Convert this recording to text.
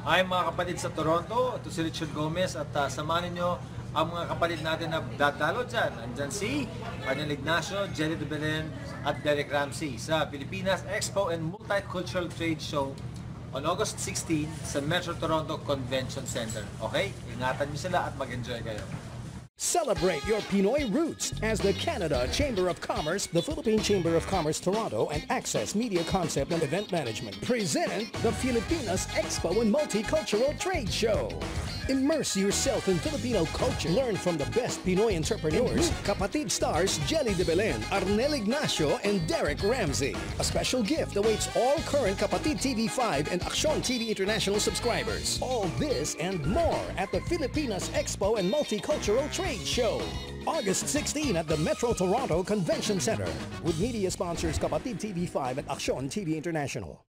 Hi mga kapatid sa Toronto, ito si Richard Gomez at samahan niyo ang mga kapatid natin na dadalo dyan. Andyan si Arnel Ignacio, Jelly de Belen at Derek Ramsey sa Pilipinas Expo and Multicultural Trade Show on August 16 sa Metro Toronto Convention Center. Okay? Ingatan niyo sila at mag-enjoy kayo. Celebrate your Pinoy roots as the Canada Chamber of Commerce, the Philippine Chamber of Commerce Toronto, and Access Media Concept and Event Management present the Filipinas Expo and Multicultural Trade Show. Immerse yourself in Filipino culture. Learn from the best Pinoy entrepreneurs. Kapatid stars Jelly de Belen, Arnel Ignacio, and Derek Ramsey. A special gift awaits all current Kapatid TV5 and Aksyon TV International subscribers. All this and more at the Filipinas Expo and Multicultural Trade Show. August 16 at the Metro Toronto Convention Center with media sponsors Kapatid TV5 and Aksyon TV International.